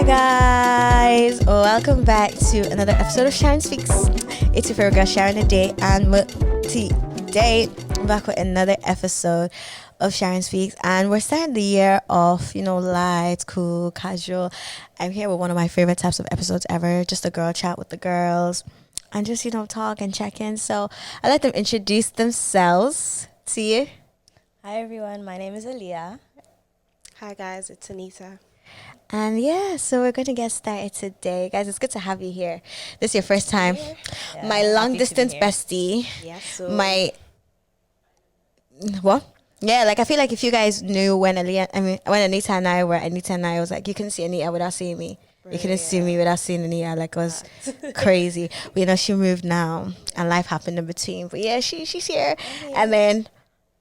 guys, welcome back to another episode of Sharon Speaks. It's your favorite girl SharonAde, and today I'm back with another episode of Sharon Speaks, and we're starting the year off, light, cool, casual. I'm here with one of my favorite types of episodes ever, just a girl chat with the girls and just talk and check in. So I'd like them to introduce themselves to you. Hi everyone, my name is Aaliyah. Hi guys, it's Anita. And so we're going to get started today. Guys, it's good to have you here. This is your first time. Yeah, my long distance bestie. Yes. What? Yeah, I feel like if you guys knew when Anita and I was like, you couldn't see Anita without seeing me. You couldn't see me without seeing Anita. It was crazy. But she moved now and life happened in between. But yeah, she's here. And then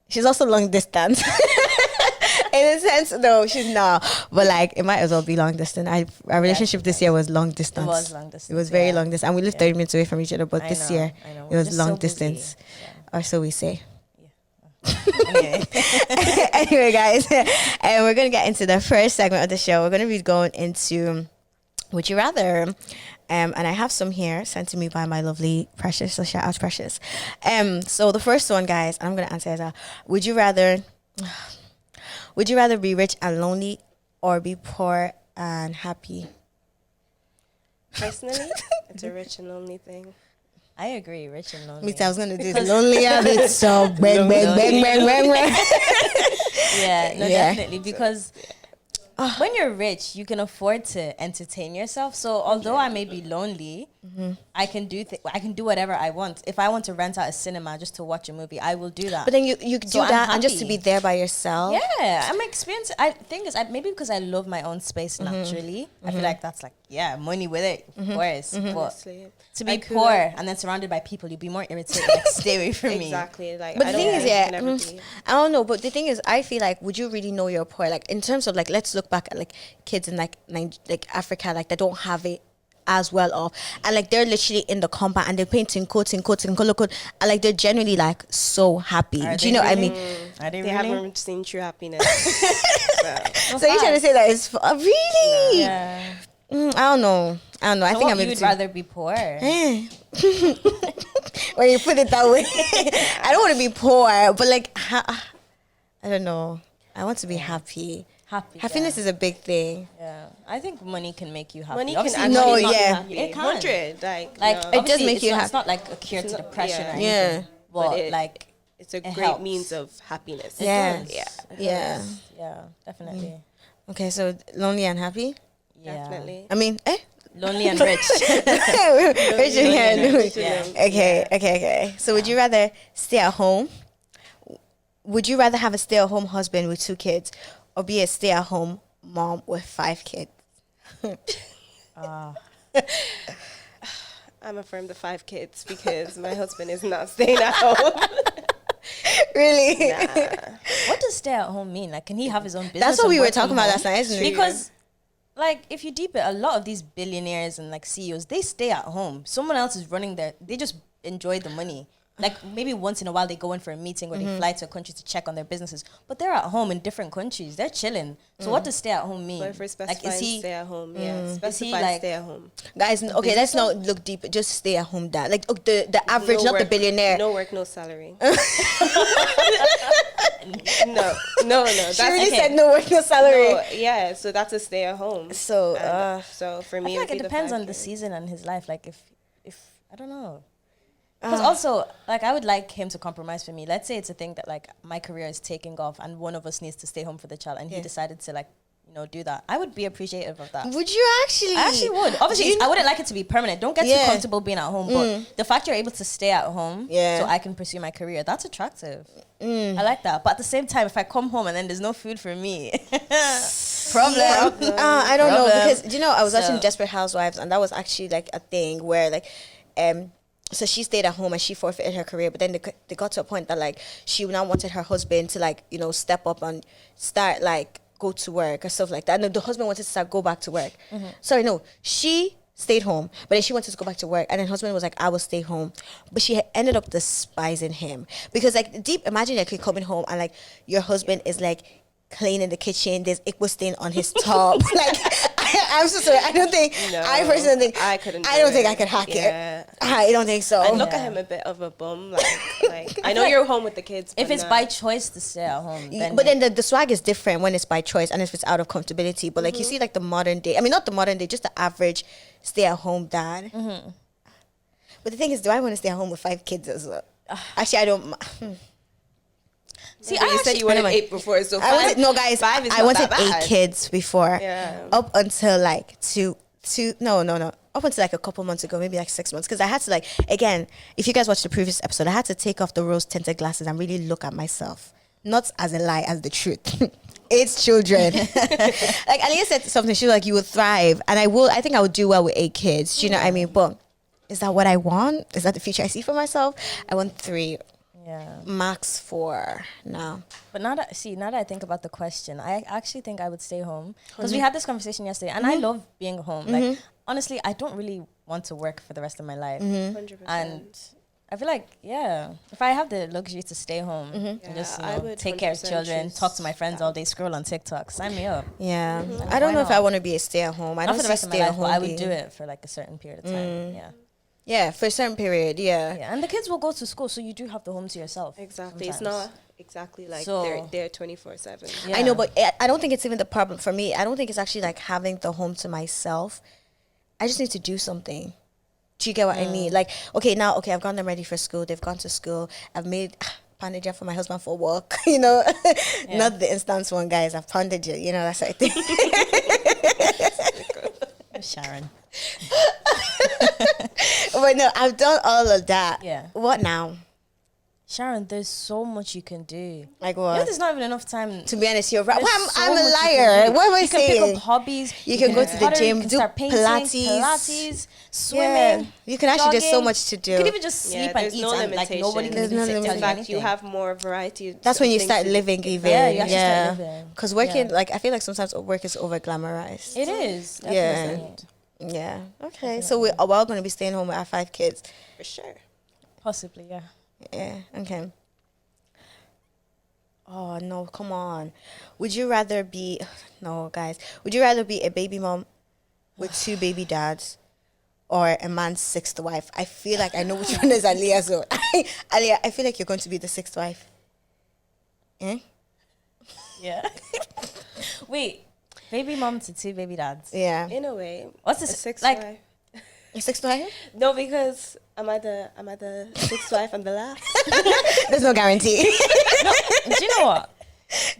she's also long distance. In a sense, no, she's not. But it might as well be long distance. Our relationship this year was long distance. It was long distance. It was very long distance. And we lived 30 minutes away from each other. But this year, it was long distance. Or so we say. Yeah. Anyway, guys, and we're going to get into the first segment of the show. We're going to be going into Would You Rather? And I have some here sent to me by my lovely Precious. So shout out to Precious. So the first one, guys, I'm going to answer as Would you rather be rich and lonely or be poor and happy? Personally, it's a rich and lonely thing. I agree, rich and lonely. Me too, I was going to do the lonely of it. So bang, bang, bang, bang, bang, bang. Definitely. Because when you're rich, you can afford to entertain yourself. So although I may be lonely, I can do whatever I want. If I want to rent out a cinema just to watch a movie, I will do that. But then you do that and just to be there by yourself. Yeah, I'm experienced. I think maybe because I love my own space naturally. I feel like that's money with it, of course. But to be poor and then surrounded by people, you'd be more irritated. Stay away from me. Exactly. But the thing is, I don't know. But the thing is, I feel like, would you really know you're poor? In terms of let's look back at kids in Africa, that don't have it as well off, and they're literally in the compound and they're painting coats and they're generally so happy. Do you know what I mean? They haven't seen true happiness. So you're trying to say that it's really? Yeah. I don't know. I think you would rather be poor. When you put it that way, I don't want to be poor, but I don't know. I want to be happy. Happiness is a big thing. Yeah, I think money can make you happy. Money obviously, can money make you happy. happy. It can. 100, it does make you happy. It's not like a cure to depression or anything. Yeah, but it's a great helps. means of happiness. Yeah, Yeah, definitely. Okay, so lonely and happy. Yeah. Definitely. I mean, lonely and rich. Okay. So would you rather stay at home? Would you rather have a stay-at-home husband with 2 kids, or be a stay-at-home mom with 5 kids? I'm affirm the 5 kids because my husband is not staying at home. Really? Nah. What does stay at home mean? Can he have his own business? That's what we were talking about last night, isn't it? Because if you deep it, a lot of these billionaires and CEOs, they stay at home. Someone else is running they just enjoy the money. Maybe once in a while they go in for a meeting or they fly to a country to check on their businesses, but they're at home in different countries. They're chilling. So what does stay at home mean? But if we're specifying stay at home, specify stay at home. Guys, okay, let's not look deep. Just stay at home dad. The average, not the billionaire. No work, no salary. No. She really said no work, no salary. No, yeah, so that's a stay at home. So, so for me, I feel it depends on the season and his life. If I don't know. Because also, I would like him to compromise for me. Let's say it's a thing that, my career is taking off and one of us needs to stay home for the child and he decided to, do that. I would be appreciative of that. Would you actually? I actually would. Obviously, I wouldn't like it to be permanent. Don't get too comfortable being at home. But the fact you're able to stay at home so I can pursue my career, that's attractive. I like that. But at the same time, if I come home and then there's no food for me... Problem. I don't know. Because, I was watching Desperate Housewives and that was actually, a thing where, so she stayed at home and she forfeited her career, but then they got to a point that she now wanted her husband to step up and start go to work or stuff like that. And the husband wanted to go back to work. Sorry, no, she stayed home, but then she wanted to go back to work, and then husband was I will stay home, but she ended up despising him because deep imagine you're coming home and your husband is cleaning the kitchen. There's equal stain on his top. Like, I'm so sorry. I don't think, No, I personally think, I couldn't. I don't think it. I could hack Yeah. it. I don't think so. I look at him a bit of a bum. Like I know you're home with the kids. If but it's nah. by choice to stay at home, then But then the swag is different when it's by choice and if it's out of comfortability. But like you see like the modern day, I mean not the modern day, just the average stay at home dad. But the thing is, do I want to stay at home with 5 kids as well? Actually, I don't. see, But you said you wanted 8 before, so I wanted, no, guys, 5 is I not wanted that 8 bad. kids before. Yeah. Up until like no. Up until like a couple months ago, maybe like 6 months. Because I had to like, again, if you guys watched the previous episode, I had to take off the rose tinted glasses and really look at myself. Not as a lie, as the truth. It's children. Like Aliyah said something, she was like, you will thrive. And I think I would do well with 8 kids. Do you know what I mean? But is that what I want? Is that the future I see for myself? I want 3, max 4 now. But now that I think about the question, I actually think I would stay home because we had this conversation yesterday, and I love being home. Like honestly, I don't really want to work for the rest of my life, 100%. and I feel like if I have the luxury to stay home and just I would take care of 100% children, choose talk to my friends all day, scroll on TikTok, sign me up. Yeah. I don't know if I want to be a stay at home. I Not don't for the see rest of my stay at life, home. but I would do it for like a certain period of time. Yeah, for a certain period. Yeah. Yeah, and the kids will go to school, so you do have the home to yourself. Exactly. It's sometimes. not exactly like So- they're 24/7. Yeah. I know, but I don't think it's even the problem for me. I don't think it's actually like having the home to myself. I just need to do something. Do you get what I mean? Like, I've gotten them ready for school. They've gone to school. I've made pounded for my husband for work. You know, not the instance one, guys. I've pounded you. You know, that sort of thing. Sharon. But no, I've done all of that. Yeah. What now? Sharon, there's so much you can do. Like Yeah, what? there's not even enough time. To be honest, you're right. There's Well, so I'm a much you can liar. do. What am I You can saying? pick up hobbies. You can go to the pottery, gym, you can do start painting, Pilates. swimming. Yeah. You can actually, there's so jogging. much to do. You can even just sleep and there's eat no and like nobody limitation. can There's even no tell you In limitation. fact, anything. you have more variety. That's when of you things start to do. living even. Yeah, you actually start living. Because working, Yeah. like, I feel like sometimes work is over glamorized. It is. Yeah. Definitely. Yeah. Okay. So we're all going to be staying home with our 5 kids. For sure. Possibly, yeah. Yeah. Okay. Oh, no. Come on. Would you rather be... No, guys. Would you rather be a baby mom with 2 baby dads or a man's 6th wife? I feel like I know which one is Aliyah. So, Aliyah, I feel like you're going to be the 6th wife. Eh? Yeah. Wait, baby mom to 2 baby dads. Yeah. In a way. What's A this? 6th Like, wife. Your 6th wife? No, because am I the 6th wife and the last? There's no guarantee. no, do you know what?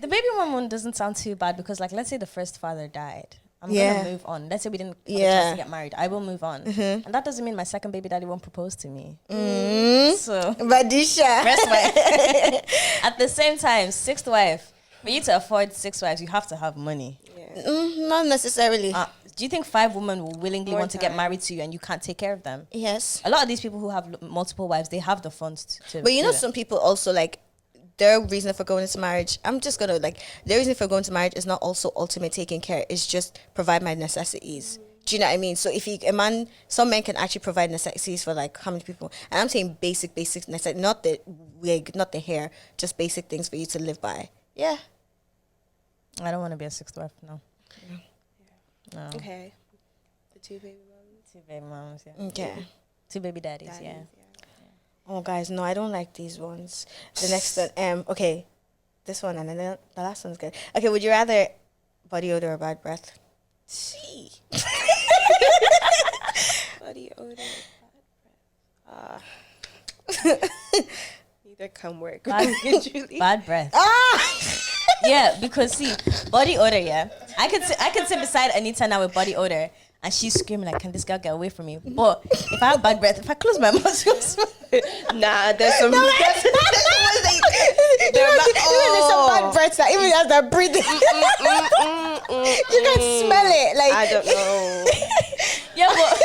The baby mom one doesn't sound too bad because, like, let's say the first father died. I'm Yeah. gonna move on. Let's say we didn't have a Yeah. chance to get married. I will move on, and that doesn't mean my second baby daddy won't propose to me. So, Badisha. first wife. At the same time, 6th wife. For you to afford 6 wives, you have to have money. Yeah. Not necessarily. Do you think 5 women will willingly More want to get time. married to you and you can't take care of them? Yes. A lot of these people who have multiple wives, they have the funds to But you know, do it. some people also, like, their reason for going into marriage, I'm just going to, like, their reason for going to marriage is not also ultimate taking care. It's just provide my necessities. Do you know what I mean? So if some men can actually provide necessities for, like, how many people? And I'm saying basic necessities, not the wig, not the hair, just basic things for you to live by. Yeah. I don't want to be a 6th wife, no. No. Okay. The 2 baby moms. 2 baby moms, yeah. Okay. 2 baby daddies, Daddies, yeah. Oh, guys, no, I don't like these ones. The next one, okay, this one, and then the last one's good. Okay, would you rather body odor or bad breath? Gee. Body odor. Neither come work. Julie. Bad breath. Ah! Yeah, because see, body odor, yeah. I could sit beside Anita now with body odor and she's screaming like, can this girl get away from me? But if I have bad breath, if I close my mouth, she'll smell. Nah, there's some. There's some bad breath that even as they're breathing, you can smell it. Like, I don't know. Yeah, but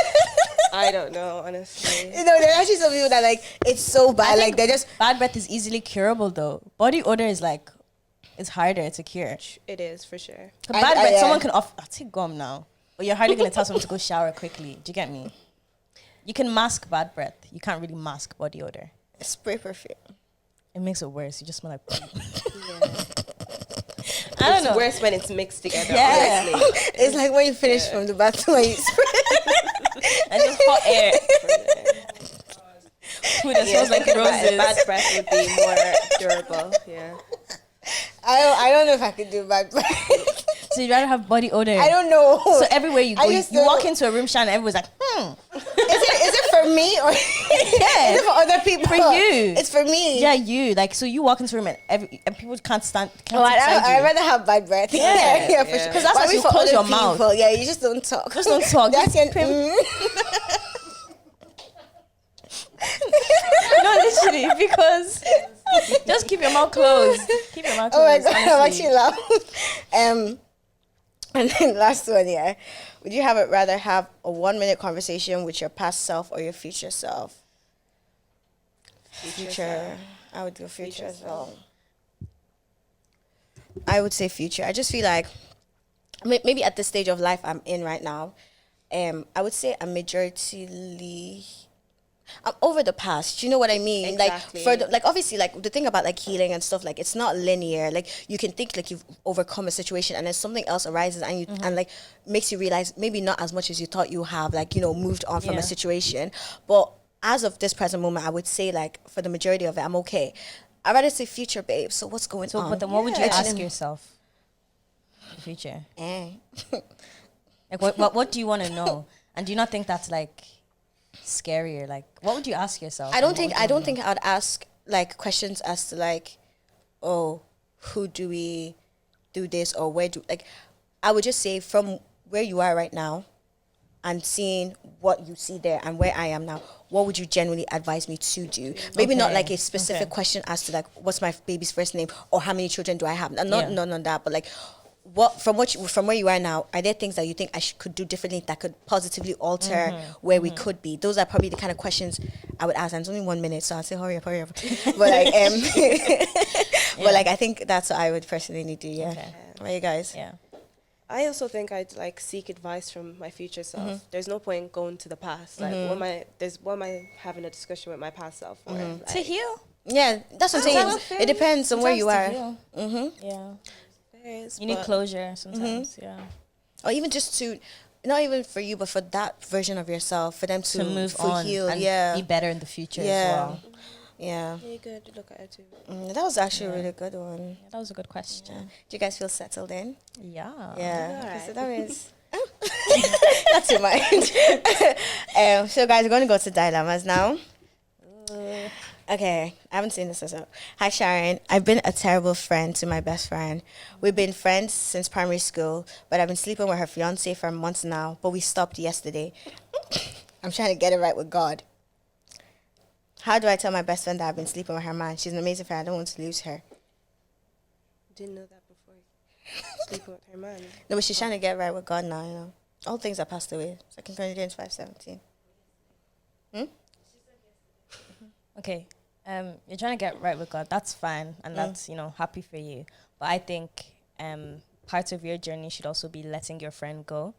I don't know, honestly. you know, there are actually some people that, like, it's so bad. Like, they're just... bad breath is easily curable though. Body odor is like, it's harder to cure. It is for sure. Bad breath, yeah. someone can I'll take gum now. But you're hardly going to tell someone to go shower quickly. Do you get me? You can mask bad breath. You can't really mask body odor. Spray perfume. It makes it worse. You just smell like poop. Yeah. I don't know. It's worse when it's mixed together. Yeah. Honestly. It's like when you finish from the bathroom and you And just hot air. Food that smells like roses. Bad breath would be more durable. Yeah. I don't know if I could do bad breath. So you'd rather have body odor. I don't know. So everywhere you go, I you just walk don't- into a room, Sharon, and everyone's like, Is it for me or Yeah. is it for other people? For you. It's for me. yeah, you. Like, so you walk into a room and people can't stand. Can't Oh, sit beside I'd you. rather have bad breath. Yeah. Yeah, for Yeah. sure. 'Cause that's But how I mean you for close other your mouth. people, yeah, you just don't talk. Just don't talk. That's Just your, No, literally, because just keep your mouth closed. Keep your mouth Oh my closed. god, I'm honestly. actually loud. And then last one, yeah. Would you rather have a 1-minute conversation with your past self or your future self? Future. I would do future as well. I would say future. I just feel like maybe at the stage of life I'm in right now, I would say I'm over the past. You know what I mean? Exactly. Like obviously, like the thing about like healing and stuff, like it's not linear. Like you can think like you've overcome a situation and then something else arises and you and like makes you realize maybe not as much as you thought you have, like, you know, moved on from Yeah. a situation. But as of this present moment, I would say like for the majority of it, I'm okay. I'd rather say future, babe. So what's going So, on? but then what would you Yeah. ask yourself in the future? Eh. Like, what do you want to know? And do you not think that's like scarier? Like, what would you ask yourself? I and don't what think would you wanna know? I'd ask like questions as to like, oh, who do we do this or where do like I would just say from where you are right now and seeing what you see there and where I am now, what would you genuinely advise me to do? Maybe not Okay, like a specific okay. question as to like what's my baby's first name or how many children do I have? Not Yeah. none on that, but like from where you are now, are there things that you think I could do differently that could positively alter where we could be? Those are probably the kind of questions I would ask. And it's only 1 minute, so I'll say hurry up. But like, but like I think that's what I would personally do. Yeah. Okay. What about you guys? Yeah. I also think I'd like seek advice from my future self. There's no point going to the past. Like, what am I having a discussion with my past self for? Like, To heal. Yeah, that's what I'm saying. Sometimes It depends on where you are, Sometimes to heal. Yeah. there's- You need but closure sometimes. Yeah. or even just to, not even for you, but for that version of yourself, for them To move on heal. and Yeah, be better in the future yeah, as well. yeah. Yeah, good. Look at it too. That was actually a really good one. Yeah, that was a good question. Do you guys feel settled in? Yeah. Yeah. Alright. Okay, so that is. That's in mind. So, guys, we're going to go to dilemmas now. Okay, I haven't seen this as well. Hi, Sharon. I've been a terrible friend to my best friend. We've been friends since primary school, but I've been sleeping with her fiance for months now, but we stopped yesterday. I'm trying to get it right with God. How do I tell my best friend that I've been sleeping with her man? She's an amazing friend. I don't want to lose her. Didn't know that before. Sleeping with her man. No, but she's trying to get right with God now, you know. All things are passed away. 2 Corinthians 5:17. Okay. You're trying to get right with God. That's fine, and that's, you know, happy for you. But I think part of your journey should also be letting your friend go,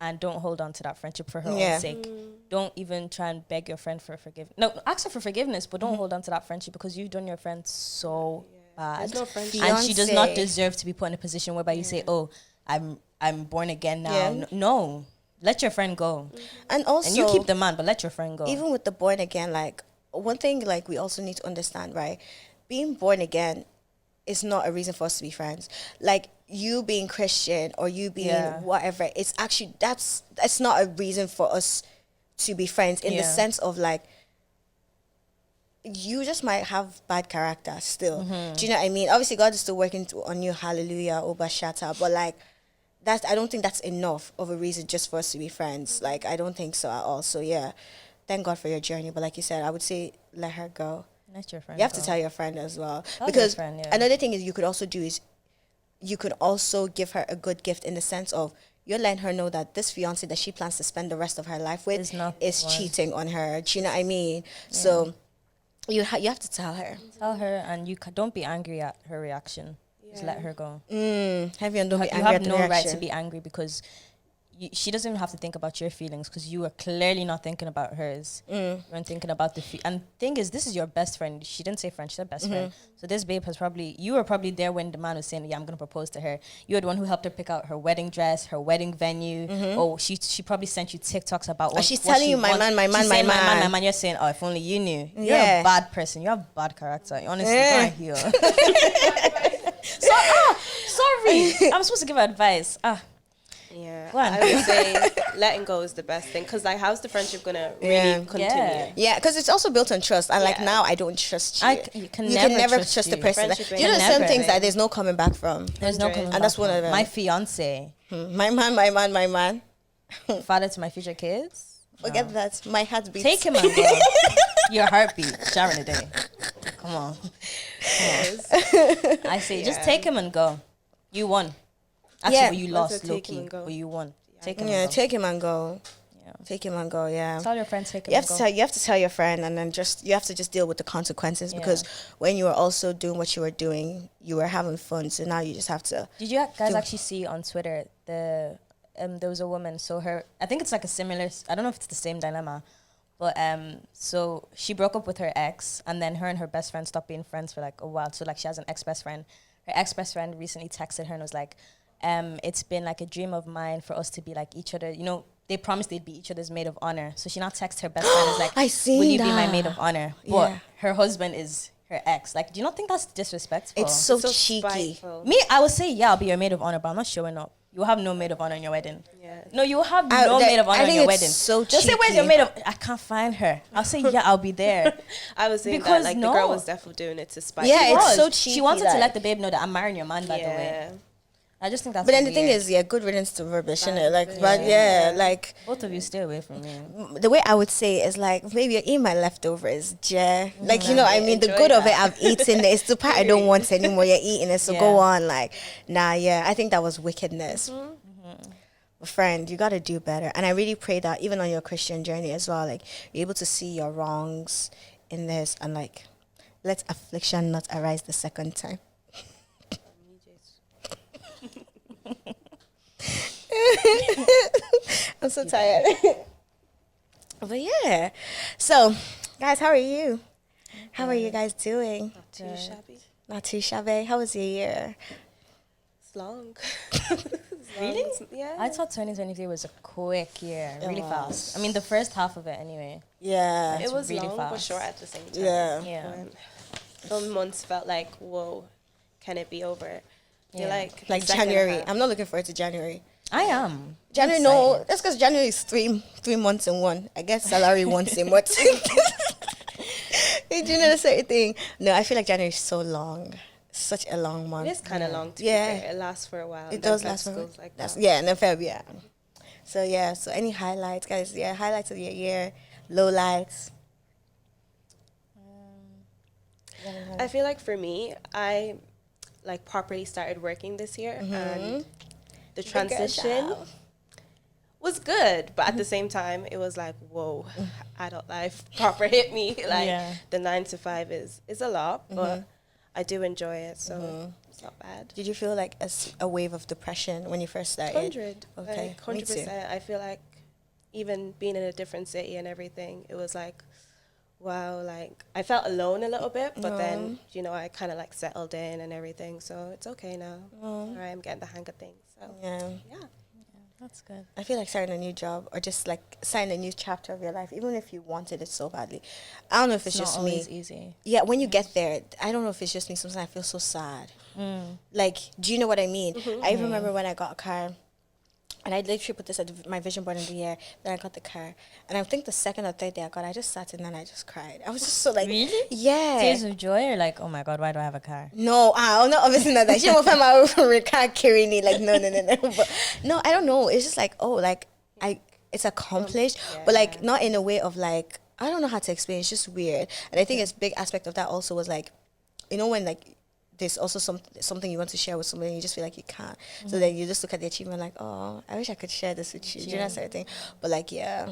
and don't hold on to that friendship for her own sake. Don't even try and beg your friend for forgiveness. No, ask her for forgiveness, but don't hold on to that friendship because you've done your friend so bad. There's no friendship. And she does not Fiancé. deserve to be put in a position whereby you say, "Oh, I'm born again now." Yeah. No, let your friend go, And also, and you keep the man, but let your friend go. even with the born again, like one thing, like we also need to understand, right? Being born again is not a reason for us to be friends. Like you being Christian or you being whatever, it's actually that's not a reason for us to be friends in the sense of like you just might have bad character still. Do you know what I mean? Obviously, God is still working on you. Hallelujah, Obashata. But like I don't think that's enough of a reason just for us to be friends. Like I don't think so at all. So yeah, thank God for your journey. But like you said, I would say let her go. Let your friend You have go. to tell your friend as well. Tell your Because friend, yeah. another thing is you could also do is you could also give her a good gift in the sense of you're letting her know that this fiance that she plans to spend the rest of her life with Is not is the one. cheating on her. Do you know what I mean? So you have to tell her. Tell her, and don't be angry at her reaction. Just let her go. Heavy and don't be You angry have at the no right to reaction. be angry because she doesn't even have to think about your feelings because you are clearly not thinking about hers. You're not thinking about and thing is, this is your best friend. She didn't say friend, she said best friend. So this babe you were probably there when the man was saying, yeah, I'm gonna propose to her. You were the one who helped her pick out her wedding dress, her wedding venue. Oh, she probably sent you TikToks about what she's what telling she you, my wants. man. My man. You're saying, oh, if only you knew. You're a bad person. You have bad character. Honestly, go and heal. Sorry. I'm supposed to give her advice. Yeah, Go on. I would say letting go is the best thing because like how's the friendship gonna really continue? Yeah, because it's also built on trust, and like now I don't trust you. You can never trust the person. Friendship You know, ain't some never. things that there's no coming back from. There's no coming And that's one of them. My fiance, My man. father to my future kids. Forget that. My heart beats. Take him and go. Your heartbeat, SharonAde. Come on. I say, just take him and go. You won. Actually, but you lost, low-key. But you won. Take him and go. Take him and go. Yeah. Take him and go, yeah. Tell your friends take him You and have go. you have to tell your friend, and then you have to just deal with the consequences because when you were also doing what you were doing, you were having fun. So now you just have to. Did you guys actually see on Twitter there was a woman? So I think it's like a similar. I don't know if it's the same dilemma, but so she broke up with her ex, and then her and her best friend stopped being friends for like a while. So like she has an ex-best friend. Her ex-best friend recently texted her and was like, it's been like a dream of mine for us to be like each other. You know, they promised they'd be each other's maid of honor. So she now texts her best friend is like, will you be my maid of honor? But her husband is her ex. Like, do you not think that's disrespectful? It's so cheeky. Spiteful. Me, I would say, yeah, I'll be your maid of honor, but I'm not showing up. You will have no maid of honor in your wedding. Yeah. No, you will have no maid of honor in your wedding. So just say, where's your maid of... I can't find her. I'll say, yeah, I'll be there. I was saying Because that like no. the girl was definitely doing it to spite. Yeah, you. it's so She cheeky, wanted to like- let the babe know that I'm marrying your man, by the way. I just think that's But then the thing weird. is, good riddance to rubbish, innit? Like, Bad but riddance. like, Both of you stay away from me. the way I would say is like, maybe you eat my leftovers, like, you know, I mean, the Enjoy good of that. it, I've eaten it. It's the part I don't want anymore. You're eating it, so Yeah. go on. Like, I think that was wickedness. But friend, you got to do better. And I really pray that even on your Christian journey as well, like, you're able to see your wrongs in this and like, let affliction not arise the second time. I'm so tired. But yeah. So, guys, how are you? How are you guys doing? Not too shabby. Not too shabby. How was your year? It's long. Really? Yeah. I thought 2023 was a quick year, really was. fast. I mean, the first half of it anyway. Yeah. It was really long but fast. short at the same time. Yeah. Yeah. Some months felt like, whoa, can it be over? Yeah. You're Like the second January. half. I'm not looking forward to January. I am. January, no. That's because January is three months in one. I get salary once a month. Do you know the certain thing? No, I feel like January is so long. Such a long month. It is kind of long to Yeah. be fair. It lasts for a while. It and does then last for goes like that. Yeah, and then Feb, yeah. So yeah, so any highlights, guys? Yeah, highlights of your year, lowlights. I feel like for me, I like properly started working this year, and the transition was good, but at the same time, it was like, whoa, adult life proper hit me. Like the 9 to 5 is a lot, but I do enjoy it, so it's not bad. Did you feel like a wave of depression when you first started? 100, Okay, like me too. 100%. I feel like even being in a different city and everything, it was like, wow, like I felt alone a little bit, but then I kind of like settled in and everything, so it's okay now. All right, I'm getting the hang of things. So Yeah. That's good. I feel like starting a new job or just like starting a new chapter of your life, even if you wanted it so badly. I don't know if it's just not me. always easy. Yeah, when you get there, I don't know if it's just me. Sometimes I feel so sad. Like, do you know what I mean? I even remember when I got a car, and I literally put this at my vision board in the air. Then I got the car, and I think the second or third day I got, I just sat in there and I just cried. I was just so like, Really? Yeah. Tears of joy or like, oh my God, why do I have a car? No, no, obviously not that. She won't find my car carrying it. Like, no. But no, I don't know. It's just like, oh, like it's accomplished, but like not in a way of like, I don't know how to explain. It's just weird. And I think a big aspect of that also was like, you know, when like there's also something you want to share with somebody and you just feel like you can't. So then you just look at the achievement like, oh, I wish I could share this with you. Do you know that sort of thing? But like, yeah,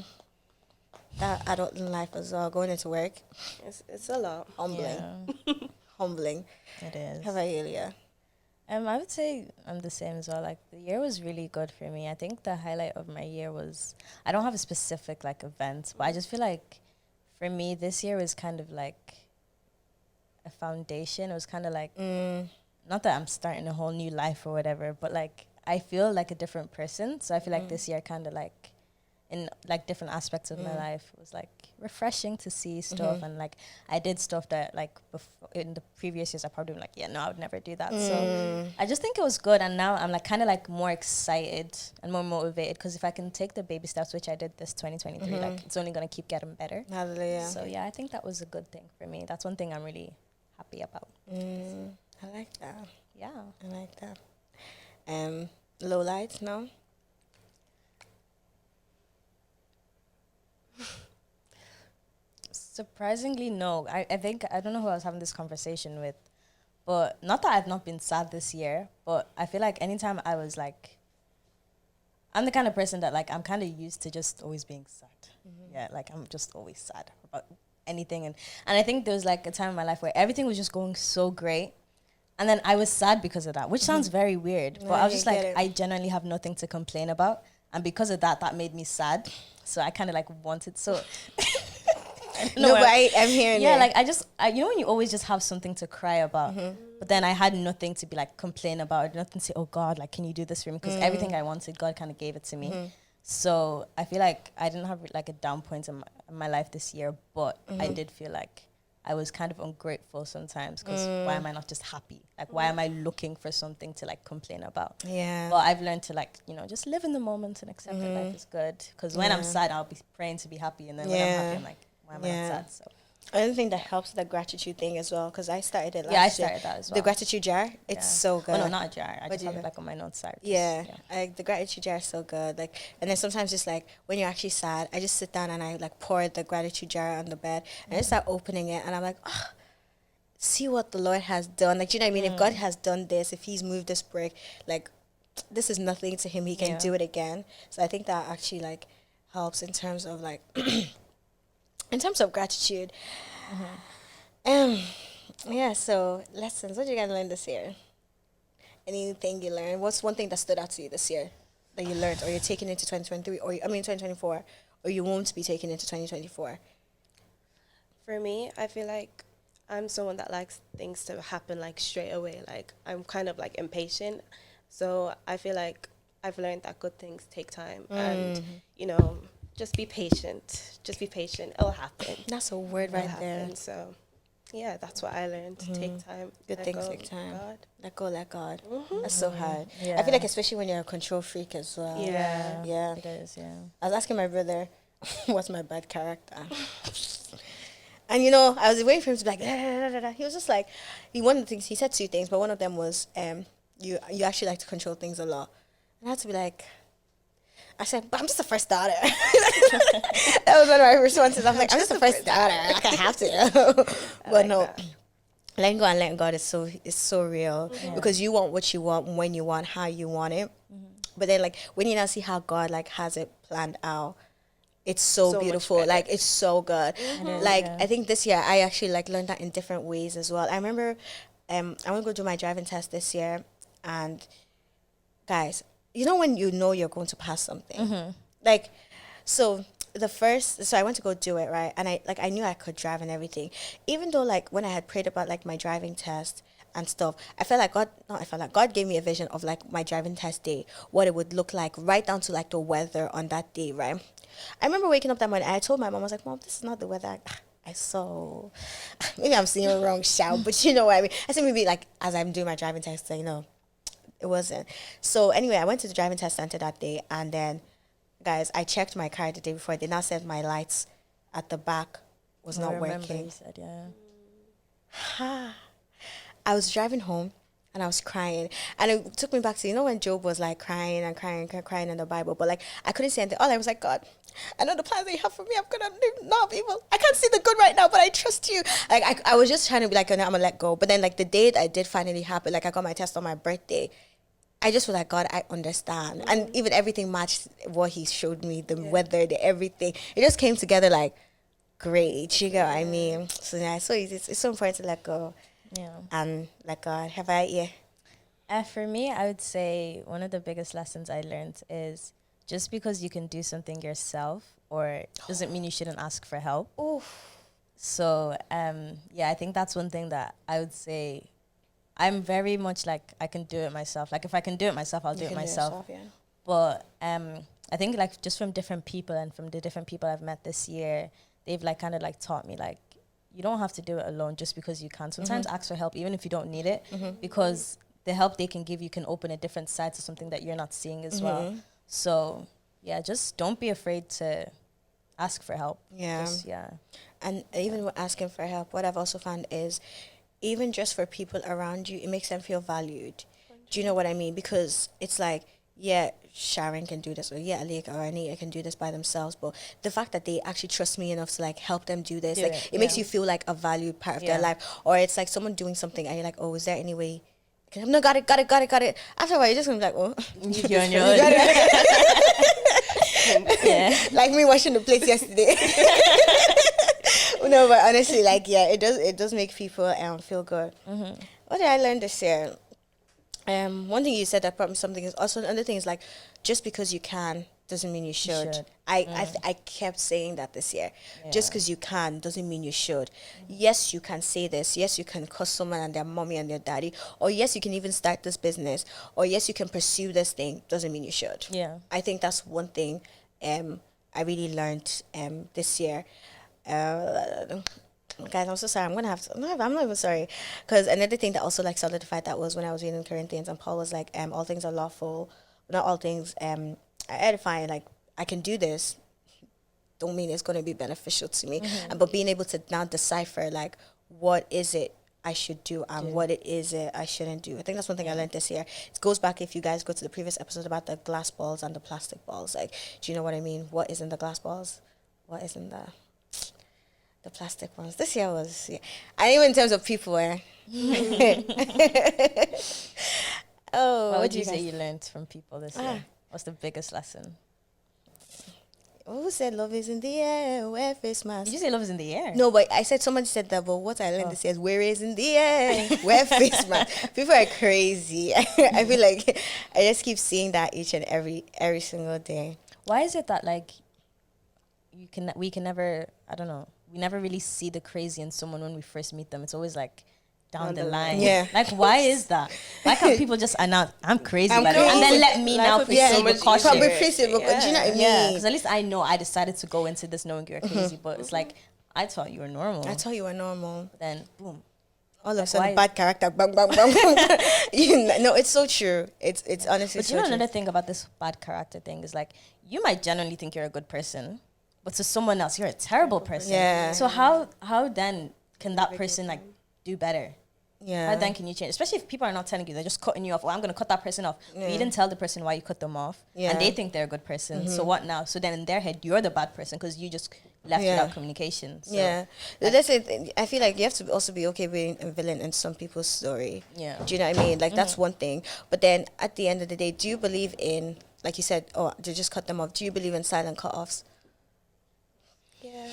that adult life as well, going into work, it's a lot. humbling. Yeah, Humbling. it is. How about you, Leah? I would say I'm the same as well. Like the year was really good for me. I think the highlight of my year was, I don't have a specific like event, but I just feel like for me this year was kind of like a foundation. It was kind of like, not that I'm starting a whole new life or whatever, but like I feel like a different person. So I feel like this year kind of like in like different aspects of my life was like refreshing to see stuff, and like I did stuff that like before in the previous years I probably been like, yeah, no, I would never do that. So I just think it was good, and now I'm like kind of like more excited and more motivated, because if I can take the baby steps, which I did this 2023, like it's only gonna keep getting better. Hallelujah. So yeah, I think that was a good thing for me. That's one thing I'm really happy about. I like that. Yeah. I like that. Low lights, no? Surprisingly, no. I think, I don't know who I was having this conversation with, but not that I've not been sad this year, but I feel like anytime I was like, I'm the kind of person that like, I'm kind of used to just always being sad. Yeah, like I'm just always sad about anything. And I think there was like a time in my life where everything was just going so great. And then I was sad because of that, which sounds very weird, but I was just like, I genuinely have nothing to complain about. And because of that, that made me sad. So I kind of like wanted, so... No, but I'm hearing yeah, it. like you know when you always just have something to cry about, but then I had nothing to be like complain about, nothing to say, oh God, like can you do this for me? Because everything I wanted, God kind of gave it to me. So I feel like I didn't have like a down point in my life this year, but I did feel like I was kind of ungrateful sometimes, because why am I not just happy? Like why am I looking for something to like complain about? Yeah. But I've learned to like, you know, just live in the moment and accept that life is good. Because when I'm sad, I'll be praying to be happy, and then when I'm happy, I'm like, why am I not sad? So I don't think that helps the gratitude thing as well, because I started it last yeah, I year. started that as well. The gratitude jar, it's so good. Oh no, not a jar. I just have it like on my notes side. Yeah, the gratitude jar is so good. Like, and then sometimes just like when you're actually sad, I just sit down and I like pour the gratitude jar on the bed and I just start opening it, and I'm like, oh, see what the Lord has done. Like, do you know what I mean? If God has done this, if He's moved this brick, like this is nothing to Him. He can do it again. So I think that actually like helps in terms of like in terms of gratitude. Yeah, so lessons. What did you guys learn this year? Anything you learned? What's one thing that stood out to you this year that you learned, or you're taking into 2023, or 2024, or you won't be taking into 2024? For me, I feel like I'm someone that likes things to happen like straight away. Like I'm kind of like impatient. So I feel like I've learned that good things take time, and you know, just be patient. Just be patient. It'll happen. That's a word right there. So, yeah, that's what I learned. Take time. Good let things go, take time. God. Let go, let God. That's so hard. Yeah. I feel like especially when you're a control freak as well. Yeah. It is, yeah. I was asking my brother, what's my bad character? And you know, I was waiting for him to be like, da, da, da, da. He was just like, one of the things, he said two things, but one of them was, you actually like to control things a lot. And I had to be like, I said, but I'm just the first daughter. That was one of my responses. I'm like, I'm just the first daughter. Like, I have to. But no, letting go and letting God is so real, because you want what you want, when you want, how you want it. But then like when you now see how God like has it planned out, it's so beautiful. Like it's so good. Like I think this year I actually like learned that in different ways as well. I remember I want to go do my driving test this year, and guys, you know when you know you're going to pass something, like, so I went to go do it, right? And I knew I could drive and everything, even though like when I had prayed about like my driving test and stuff, I felt like God gave me a vision of like my driving test day, what it would look like, right down to like the weather on that day, right? I remember waking up that morning and I told my mom, I was like, Mom, this is not the weather I saw. Maybe I'm seeing a wrong shout, but you know what I mean? I said maybe like as I'm doing my driving test, you know, it wasn't. So anyway, I went to the driving test center that day, and then, guys, I checked my car the day before. They now said my lights at the back was not working. You said, I was driving home and I was crying, and it took me back to, you know, when Job was like crying in the Bible, but like I couldn't see anything. All I was like, God, I know the plans that you have for me. I'm gonna not be evil. I can't see the good right now, but I trust you. Like I was just trying to be like, I'm gonna let go. But then like the day that it did finally happen, like I got my test on my birthday, I just was like, God, I understand. And even everything matched what He showed me, the weather, the everything. It just came together like great. You get what I mean? So yeah, it's so easy. It's so important to let go. Yeah. And let God. Have I? Yeah. For me, I would say one of the biggest lessons I learned is just because you can do something yourself or doesn't mean you shouldn't ask for help. Oof. So, yeah, I think that's one thing that I would say. I'm very much like, I can do it myself. Like, if I can do it myself, I'll do it myself. But I think, like, just from different people and from the different people I've met this year, they've, like, kind of, like, taught me, like, you don't have to do it alone just because you can. Sometimes ask for help, even if you don't need it, because the help they can give you can open a different side to something that you're not seeing as well. So, yeah, just don't be afraid to ask for help. Yeah. Yeah. And even with asking for help, what I've also found is even just for people around you, it makes them feel valued. Do you know what I mean? Because it's like, yeah, Sharon can do this, or yeah, Alika or Anita can do this by themselves, but the fact that they actually trust me enough to like help them do this, it makes you feel like a valued part of their life. Or it's like someone doing something and you're like, oh, is there any way? No, got it. After a while, you're just gonna be like, oh, You're on your own. Like me washing the plates yesterday. No, but honestly, like, yeah, it does make people feel good. What did I learn this year? One thing you said that brought me something is also another thing is like, just because you can doesn't mean you should. I kept saying that this year. Just because you can doesn't mean you should. Yes, you can say this. Yes, you can cuss someone and their mommy and their daddy. Or yes, you can even start this business. Or yes, you can pursue this thing. Doesn't mean you should. Yeah. I think that's one thing I really learned this year. Guys, I'm so sorry. I'm not even sorry, because another thing that also like solidified that was when I was reading Corinthians and Paul was like, all things are lawful, not all things are edifying. Like, I can do this, don't mean it's going to be beneficial to me. But being able to now decipher like, what is it I should do and what it is it I shouldn't do. I think that's one thing I learned this year. It goes back, if you guys go to the previous episode about the glass balls and the plastic balls. Like, do you know what I mean? What is in the glass balls? What is in the plastic ones? This year was, and even in terms of people, what would you say you learned from people this year? What's the biggest lesson? Who said love is in the air? Wear face mask. Did you say love is in the air? No, but I said somebody said that. But what I learned this year is where is in the air? Wear face mask. People are crazy. I feel like I just keep seeing that each and every single day. Why is it that like we can never, I don't know, we never really see the crazy in someone when we first meet them? It's always like down the line. Yeah. Like, why is that? Why can't people just announce, I'm crazy, and then let me now proceed with caution? Probably proceed with, do you know what I mean? Yeah, because at least I know I decided to go into this knowing you're crazy, but it's like, I thought you were normal. I thought you were normal. But then, boom. All of a sudden, bad character, bang, bang, bang. No, it's so true. It's honestly but so you know, true. another thing about this bad character thing is like, you might genuinely think you're a good person, but to someone else, you're a terrible person. Yeah. So how then can that person like do better? Yeah. How then can you change? Especially if people are not telling you, they're just cutting you off. Oh, I'm going to cut that person off. But you didn't tell the person why you cut them off. Yeah. And they think they're a good person. So what now? So then in their head, you're the bad person because you just left without communication. So that's it. I feel like you have to also be okay being a villain in some people's story. Yeah. Do you know what I mean? Like, that's one thing. But then at the end of the day, do you believe in, like you said, to just cut them off? Do you believe in silent cut-offs? Yeah.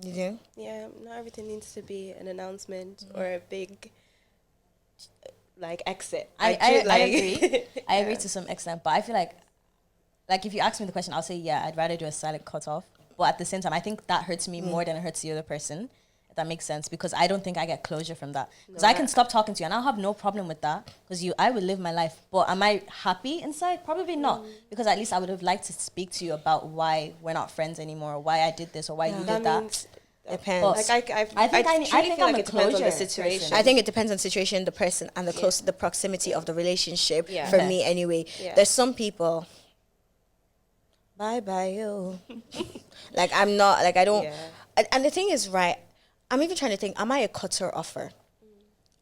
You do? Yeah. Not everything needs to be an announcement or a big like exit. I agree. I agree to some extent, but I feel like if you ask me the question, I'll say I'd rather do a silent cut off. But at the same time, I think that hurts me more than it hurts the other person. If that makes sense, because I don't think I get closure from that. Because I can stop talking to you, and I'll have no problem with that. Because I will live my life. But am I happy inside? Probably not. Because at least I would have liked to speak to you about why we're not friends anymore, or why I did this, or why you did that. Depends. Like I think I'm a closure situation. I think it depends on the situation, the person, and the proximity of the relationship. Yeah. For me, anyway, there's some people. Bye bye you. Like, I'm not, like, I don't. Yeah. And the thing is, right? I'm even trying to think. Am I a cutter offer?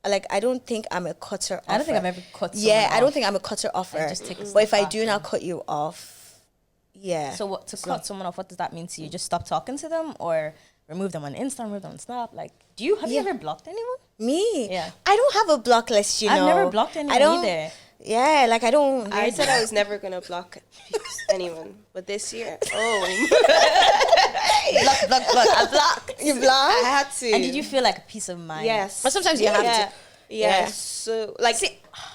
Like, I don't think I'm a cutter offer. I don't think I've ever cut someone off. I don't think I'm a cutter offer. But if I do now cut you off, So what, to cut someone off, what does that mean to you? Just stop talking to them, or remove them on Insta, remove them on Snap? Like, have you ever blocked anyone? Me? Yeah. I don't have a block list, you know. I've never blocked anyone either. Yeah, like, I don't. I said I was never going to block anyone. But this year, block. I blocked. You block? I had to. And did you feel like a peace of mind? Yes. But sometimes you have to. Yeah. So like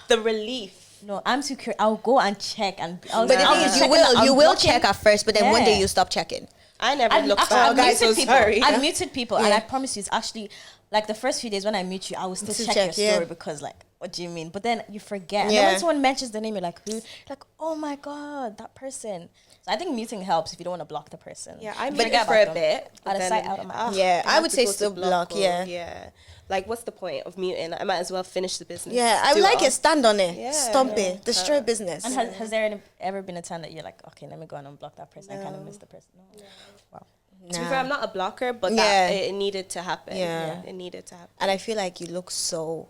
the relief. No, I'm too curious. I'll go and check and But the thing is, you will check at first, but then one day you stop checking. I never looked I've at guys. So people. sorry. I've muted people, and I promise you, it's actually like the first few days when I mute you, I will still check your story because like, what do you mean? But then you forget. And then when someone mentions the name, you're like, who? You're like, oh my god, that person. So I think muting helps if you don't want to block the person. Yeah, I muted for a bit. Out of sight, out of mind. Yeah, I would say still block. Yeah. Like, what's the point of muting? I might as well finish the business. Yeah, I would like it. Stand on it. Stomp it. Destroy business. And has there ever been a time that you're like, okay, let me go and unblock that person? I kind of miss the person. No. Wow. To be fair, I'm not a blocker, but that it needed to happen. Yeah. It needed to happen. And I feel like you look so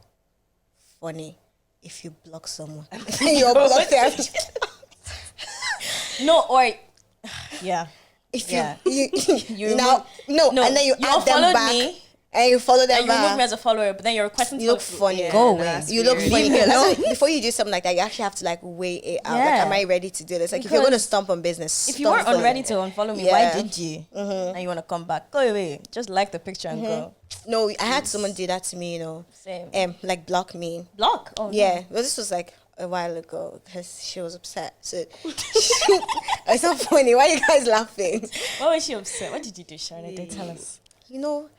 funny if you block someone. You're blocked them. No, or yeah. If you now no, and then you add them back. Me, and you follow them and you remove me as a follower, but then you're requesting you look funny. Yeah, go away. You look funny. Before you do something like that, you actually have to like weigh it out. Like, am I ready to do this? Like, if you're going to stomp on business, if you weren't ready to unfollow me, why did you? And you want to come back? Go away. Just like the picture and go. No, I had someone do that to me. You know, same. Like block me. Block. Oh yeah. Well, this was like a while ago because she was upset. So it's not funny. Why are you guys laughing? Why was she upset? What did you do, SharonAde? Tell us. You know,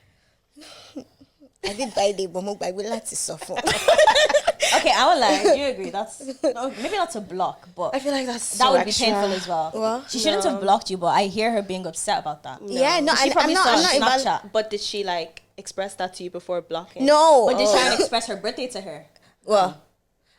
I did buy the bomb, but I would like to suffer. Okay, I would like. Do you agree? That's maybe not a block, but I feel like that would be painful as well. Well, she shouldn't have blocked you, but I hear her being upset about that. No. Yeah, no, I'm not Snapchat. But did she like express that to you before blocking? No. But did Sharon express her birthday to her? Well,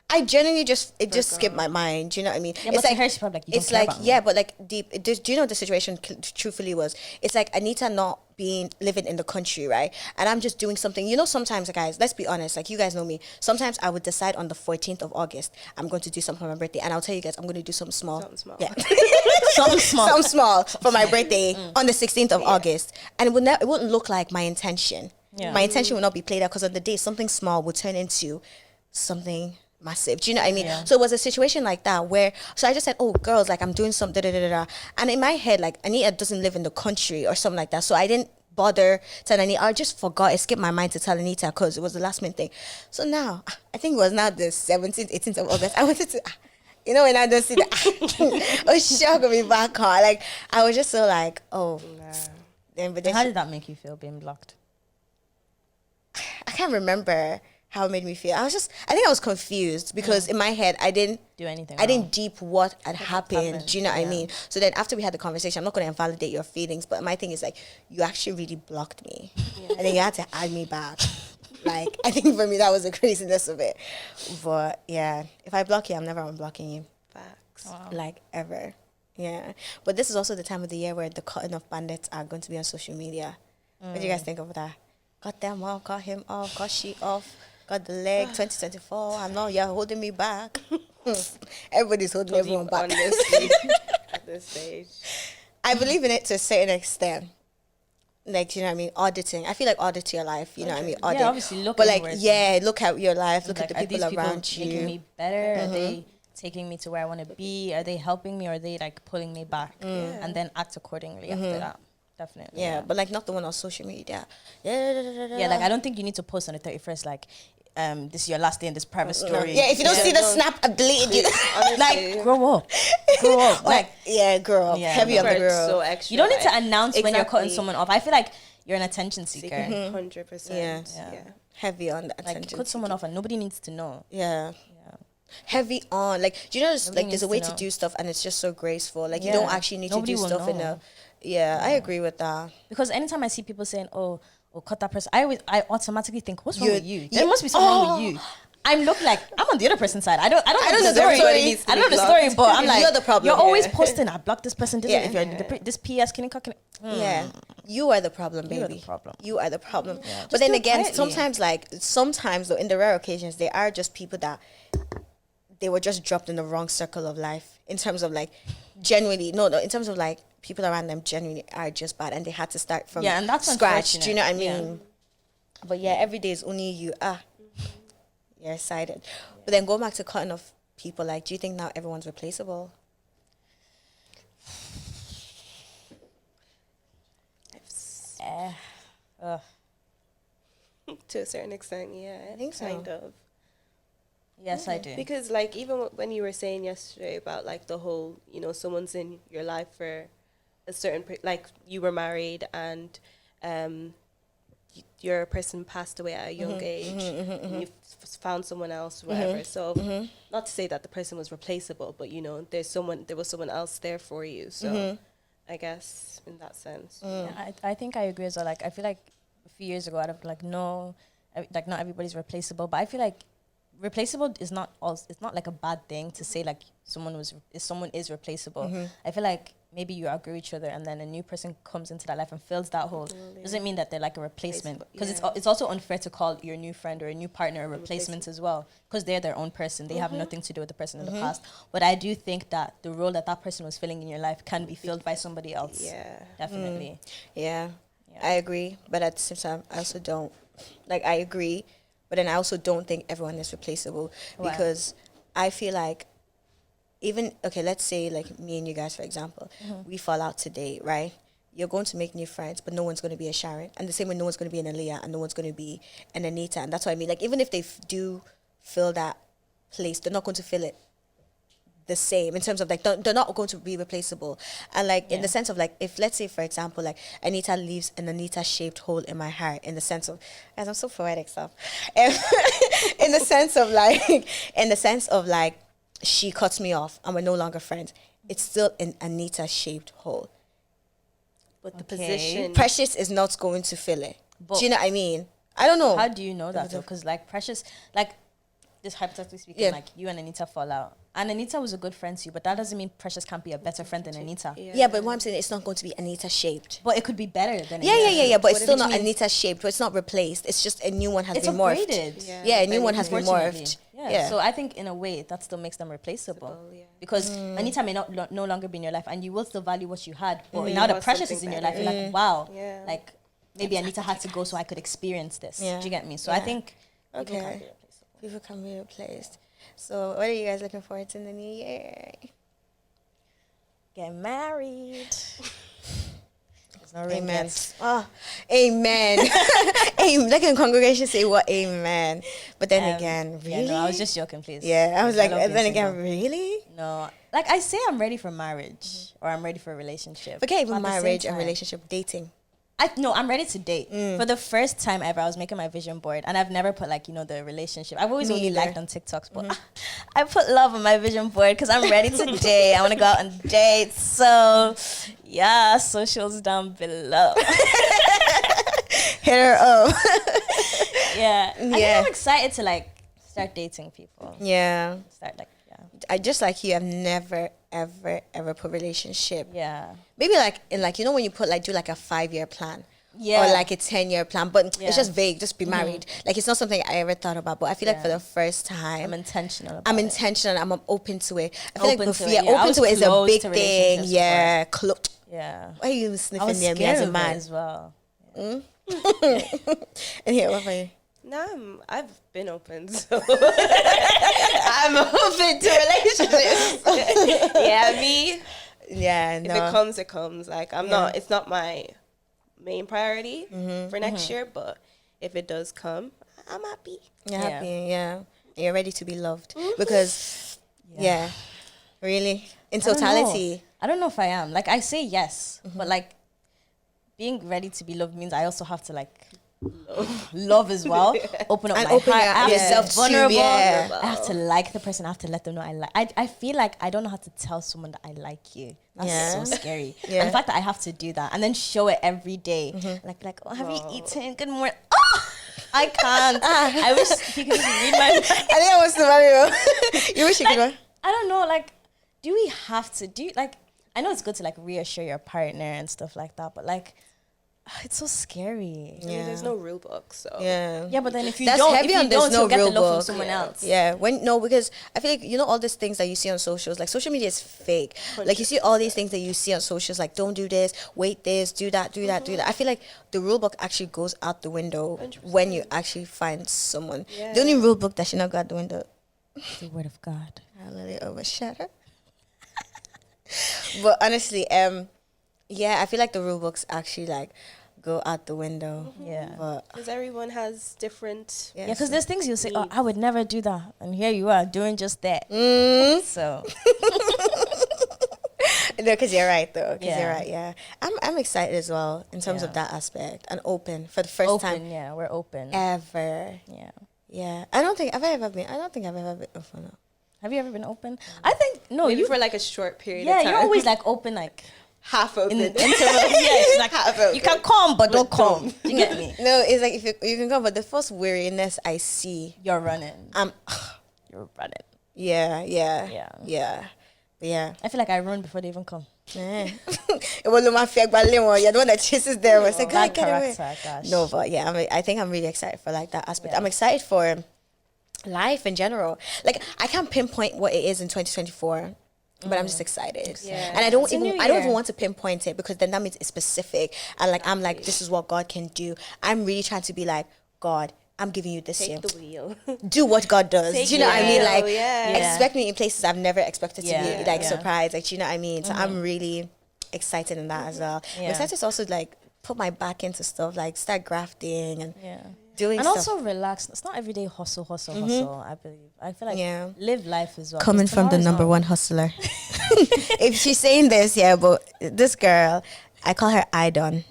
I genuinely just skipped my mind. Do you know what I mean? Yeah, it's like her, she's probably like, you don't care about me. But like deep. Do you know what the situation truthfully was? It's like Anita not living in the country, right? And I'm just doing something. You know, sometimes, guys, let's be honest. Like, you guys know me. Sometimes I would decide on the 14th of August, I'm going to do something for my birthday, and I'll tell you guys, I'm going to do something small. Yeah, something small for my birthday on the 16th of August, and it wouldn't look like my intention. Yeah. My intention would not be played out because on the day something small would turn into something massive. Do you know what I mean? Yeah. So it was a situation like that where, so I just said, oh, girls, like I'm doing something, and in my head, like Anita doesn't live in the country or something like that. So I didn't bother telling Anita. I just forgot, it skipped my mind to tell Anita because it was the last minute thing. So now, I think it was now the 17th, 18th of August. I wanted to, you know, when I don't see that, oh, shock me back on. Like, I was just so like, oh. Nah. Then how did that make you feel being blocked? I can't remember how it made me feel. I think I was confused because in my head, I didn't do anything. I didn't deep what had happened. Do you know what I mean? So then after we had the conversation, I'm not going to invalidate your feelings, but my thing is like, you actually really blocked me. And then you had to add me back. Like, I think for me, that was the craziness of it. But yeah, if I block you, I'm never unblocking you. Facts. Wow. Like, ever. Yeah. But this is also the time of the year where the cutting off bandits are going to be on social media. What do you guys think of that? Cut them off, cut him off, cut she off. Got the leg, 2024. I know you're holding me back. Everybody's holding everyone back. At this stage. I believe in it to a certain extent. Like, you know what I mean? Auditing. I feel like audit your life. You know what I mean? Audit. Yeah, obviously look. But like, look at your life. Look at the people around you. Making me better? Are they taking me to where I want to be? Are they helping me? Or are they like pulling me back? And then act accordingly after that. Definitely. Yeah, but like not the one on social media. Yeah, like I don't think you need to post on the 31st like this is your last day in this private story. Yeah, if you don't see the snap, I deleted you. Like grow up. Like grow up. Yeah, heavy on the girl. So extra, you don't need to announce when you're cutting someone off. I feel like you're an attention seeker. 100%. Yeah. Heavy on the attention. Like cut someone off and nobody needs to know. Yeah. Heavy on. Like, do you know, like there's a way to do stuff and it's just so graceful. Like you don't actually need to do stuff in a. Yeah, I agree with that. Because anytime I see people saying, "Oh, cut that person," I automatically think, "What's wrong with you? There must be something wrong with you." I'm on the other person's side. I don't know the story. I don't know the story, but I'm like, you're the problem. You're always posting. I blocked this person. If you're this PS, can you cut? Yeah, you are the problem, baby. You are the problem. You are the problem. Yeah. But then again, sometimes though, in the rare occasions, they are just people that they were just dropped in the wrong circle of life. In terms of like, genuinely, in terms of like, people around them genuinely are just bad and they had to start from and that's scratch. Do you know what I mean? Yeah. But yeah, every day is only you. You're excited. But then go back to cutting off people, like, do you think now everyone's replaceable? To a certain extent, yeah. I think so. Kind of. Yes, I do. Because, like, even when you were saying yesterday about, like, the whole, someone's in your life for a certain, like, you were married and your person passed away at a young age, and you found someone else, whatever. So, not to say that the person was replaceable, but, there was someone else there for you. So, I guess, in that sense. Yeah, I think I agree as well. Like, I feel like a few years ago, I'd have like, no, like, not everybody's replaceable, but I feel like replaceable is not it's not like a bad thing to say like someone is replaceable. I feel like maybe you outgrow each other and then a new person comes into that life and fills that hole. Doesn't mean that they're like a replacement, because it's also unfair to call your new friend or a new partner a replacement as well, because they're their own person. They have nothing to do with the person in the past. But I do think that the role that person was filling in your life can be filled by somebody else. Yeah, definitely. Yeah, I agree, but at the same time I also don't, like, I agree, but then I also don't think everyone is replaceable. Wow. Because I feel like, even, okay, let's say like me and you guys, for example, we fall out today, right? You're going to make new friends, but no one's going to be a Sharon. And the same way, no one's going to be an Aaliyah, and no one's going to be an Anita. And that's what I mean. Like, even if they do fill that place, they're not going to fill it the same in terms of like they're not going to be replaceable. And like in the sense of like, if let's say for example like Anita leaves an Anita shaped hole in my heart, in the sense of, as I'm so poetic stuff, in the sense of like she cuts me off and we're no longer friends, it's still an Anita shaped hole, but the position Precious is not going to fill it. But do you know what I mean? I don't know. How do you know that though? Because like Precious, like, just hypothetically speaking, like you and Anita fall out, and Anita was a good friend to you, but that doesn't mean Precious can't be a better friend than Anita. Yeah, but what I'm saying, it's not going to be Anita shaped. But it could be better than Yeah, Anita. yeah. But it's still not Anita shaped. But it's not replaced. It's just a new one has been morphed. Upgraded. Yeah, a new one has been morphed. Yeah. So I think in a way that still makes them replaceable. Because Anita may not no longer be in your life, and you will still value what you had. But now the Precious is in your life, you're like, wow, like maybe Anita had to go so I could experience this. Do you get me? So I think people can be replaced. So what are you guys looking forward to in the new year? Get married. There's no ring Amen. yet. Oh, amen. Amen. Like in congregation say what? Amen. But then again, really? Yeah, no, I was just joking, please. Yeah, I was like, love and then being again, single. really? No, like I say, I'm ready for marriage or I'm ready for a relationship. Forget But even at the same marriage and time- relationship, dating. I'm ready to date. For the first time ever, I was making my vision board, and I've never put like the relationship. I've always Me only either. liked on TikToks, but I put love on my vision board because I'm ready to date. I want to go out on dates. So yeah, socials down below. Hit her up. Yeah, I think I'm excited to like start dating people. Yeah. Start like I just like you, I've never, ever put relationship. yeah. Maybe like in like, when you put like, do like a 5-year plan. Yeah. Or like a 10-year plan. But Yeah. it's just vague, just be married. Like it's not something I ever thought about. But I feel like for the first time, I'm intentional. About I'm it. intentional. I'm open to it. I feel Open like to before, it, yeah. I open was to it is a closed big to thing. relationships Yeah. Yeah. Why are you I sniffing was near me scared as a of it man? as well. And here, what about you? No, I've been open, so I'm open to relationships. Yeah, me. Yeah, If no. it comes, it comes. Like I'm not. It's not my main priority for next year. But if it does come, I'm happy. You're Yeah. happy, yeah. You're ready to be loved. Because, really, in I don't know. totality. I don't know if I am. Like I say yes, but like being ready to be loved means I also have to like love as well. Open up And my open heart. your- I have to yourself be to, vulnerable. yeah. I have to like the person. I have to let them know I like. I feel like I don't know how to tell someone that I like you. That's Yeah. so scary. Yeah. And the fact that I have to do that and then show it every day. Like, oh, have you eaten? Good morning. Oh, I can't. I wish you could just read my mind. I think I was the Mario. You wish you could. I don't know, like, do we have to like, I know it's good to like reassure your partner and stuff like that, but like, it's so scary. I mean, there's no rule book, so Yeah. Yeah, but then if you That's don't, heavy if you on there's don't, no you'll get the real love from book. someone else. Yeah, because I feel like all these things that you see on socials, like social media is fake. Like you see all these things that you see on socials, like don't do this, wait this, do that, do that, do that. I feel like the rule book actually goes out the window 100%. when you actually find someone. Yeah. The only rule book that should not go out the window. The word of God. I'll let it overshadow. But honestly, yeah, I feel like the rule books actually like go out the window. Yeah. But Because everyone has different. Yeah, because so- there's things you'll say, oh, I would never do that. And here you are doing just that. So, No, because you're right though. Because you're Yeah. right. Yeah, I'm excited as well in terms of Yeah. that aspect and open for the first time yeah, we're open. ever. Yeah. Yeah, I don't think I've ever been. I don't think I've ever been open. No. Have you ever been open? I think, no, Maybe you, for like a short period yeah, of time. you're always like open, like, half open. in intervals. Yeah, it's like, Half open. you can come, but don't come. don't. You get me? No, it's like if you can go, but the first weariness I see, You're running. You're running. yeah, yeah, Yeah. yeah, yeah. I feel like I run before they even come. It was my fear, but you're the one that chases them. I said, Bad "God, get away." character, gosh. No, but yeah, I think I'm really excited for like that aspect. Yeah. I'm excited for life in general. Like I can't pinpoint what it is in 2024. But I'm just excited, Yeah. and I don't It's a even new I don't year. even want to pinpoint it because then that means it's specific. And like I'm like, this is what God can do. I'm really trying to be like, God, I'm giving you this year. Take the wheel. Do what God does. Take Do you know what I the mean? wheel, Like yeah. expect me in places I've never expected to Yeah. be like Yeah. surprised. Like, do you know what I mean? So I'm really excited in that as well. I'm Yeah. excited to also like put my back into stuff, like start grafting and Yeah. doing And stuff. also relax. It's not everyday hustle, I believe. I feel like Yeah. live life as well. Coming 'cause from the tomorrow's number not- one hustler. If she's saying this, yeah, but this girl, I call her Idon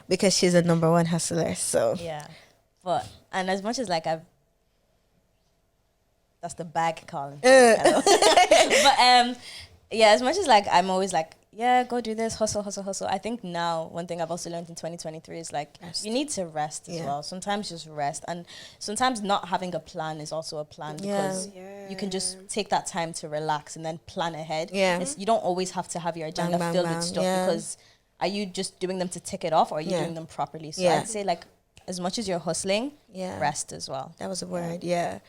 because she's a number one hustler. So Yeah. But, and as much as like that's the bag calling. But, yeah, as much as like I'm always like, yeah, go do this, hustle. I think now one thing I've also learned in 2023 is like Rest. you need to rest as Yeah. well. Sometimes just rest, and sometimes not having a plan is also a plan because Yeah. you can just take that time to relax and then plan ahead. Yeah. You don't always have to have your agenda bang, filled bang, with stuff yeah. because are you just doing them to tick it off or are you Yeah. doing them properly? So Yeah. I'd say like as much as you're hustling, yeah, rest as well. that was a word. Yeah.